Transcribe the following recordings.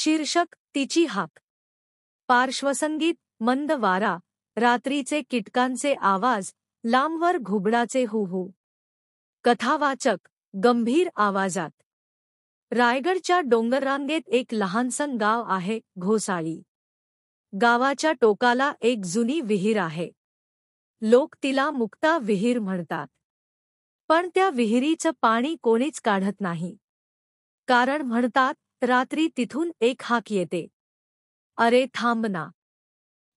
शीर्षक तिची हाक. पार्श्वसंगीत मंद वारा, रात्रीचे कीटकांचे आवाज, लांबवर घुबडाचे हुहू. कथावाचक गंभीर आवाजात. रायगडच्या डोंगररांगेत एक लहानसं गाव आहे, घोसाळी. गावाच्या टोकाला एक जुनी विहीर आहे. लोक तिला मुक्ता विहीर म्हणतात. पण त्या विहिरीचं पाणी कोणीच काढत नाही. कारण म्हणतात, रात्री तिथून एक हाक येते. अरे थांब ना.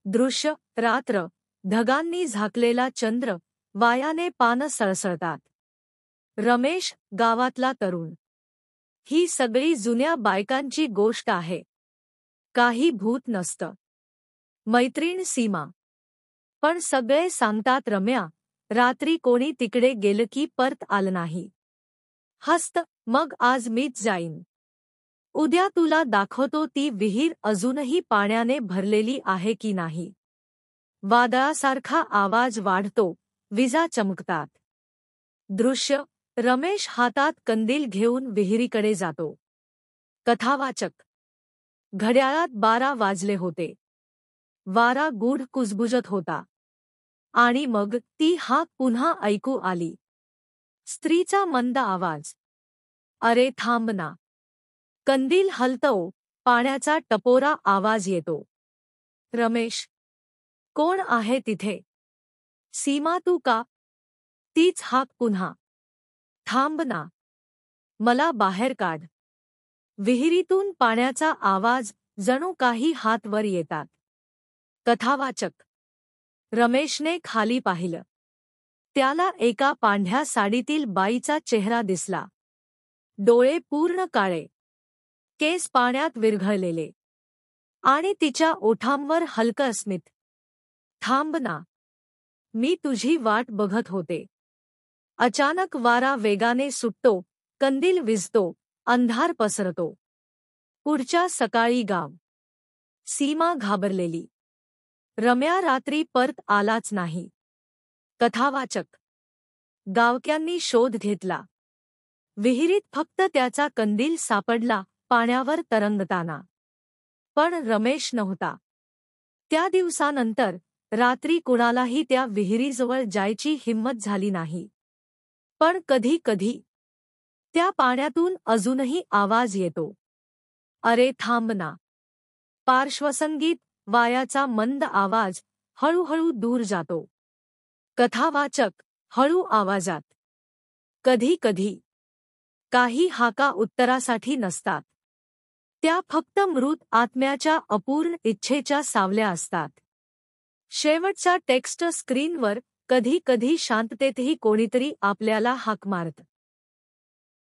दृश्य रात्र, ढगांनी झाकलेला चंद्र, वायाने पानं सळसळतात. रमेश, गावातला तरुण. ही सगळी जुन्या बायकांची गोष्ट आहे. काही भूत नसतं. मैत्रीण सीमा. पण सगळे सांगतात रम्या, रात्री कोणी तिकडे गेलं की परत आलं नाही. हस्त, मग आज मीच जाईन. उद्या तुला दाखवतो ती विहीर अजूनही पाण्याने भरलेली आहे की नाही. वादळासारखा आवाज वाढतो, विजा चमकतात. दृश्य रमेश हातात कंदील घेऊन विहिरीकडे जातो. कथावाचक. घड्याळात 12 वाजले होते. वारा गूढ कुजबुजत होता. आणि मग ती हाक पुन्हा ऐकू आली. स्त्रीचा मंद आवाज. अरे थांब ना. कंदील हलतो, पाण्याचा टपोरा आवाज येतो. रमेश. कोण आहे तिथे? सीमा तू का? तीच हाक पुन्हा. थांब ना. मला बाहेर काढ. विहिरीतून पाण्याचा आवाज, जणू काही हात वर येतात. कथावाचक. रमेशने खाली पाहिलं. त्याला एका पांढऱ्या साडीतील बाईचा चेहरा दिसला. डोळे पूर्ण काळे. केस पाण्यात विरघळलेले. आणि तिच्या ओठांवर हलकं स्मित. थांब ना. मी तुझी वाट बघत होते. अचानक वारा वेगाने सुटतो, कंदील विझतो, अंधार पसरतो. पुढच्या सकाळी गाव. सीमा घाबरलेली. रम्या रात्री परत आलाच नाही. कथावाचक. गावक्यांनी शोध घेतला. विहिरीत फक्त त्याचा कंदील सापडला, पाण्यावर तरंगताना. पण रमेश नव्हता. त्या दिवसानंतर रात्री कुणालाही त्या विहिरीजवळ जायची हिंमत झाली नाही. पण कधी कधी त्या पाण्यातून अजूनही आवाज येतो. अरे थांब ना. पार्श्वसंगीत, वायाचा मंद आवाज, हळूहळू दूर जातो. कथावाचक. हळू आवाजात. कधी कधी काही हाका उत्तरासाठी नसतात. त्या फक्त मृत आत्म्याच्या अपूर्ण इच्छेच्या सावल्या असतात. शेवटचा टेक्स्ट स्क्रीनवर. कधी कधी शांततेतही कोणीतरी आपल्याला हाक मारतं.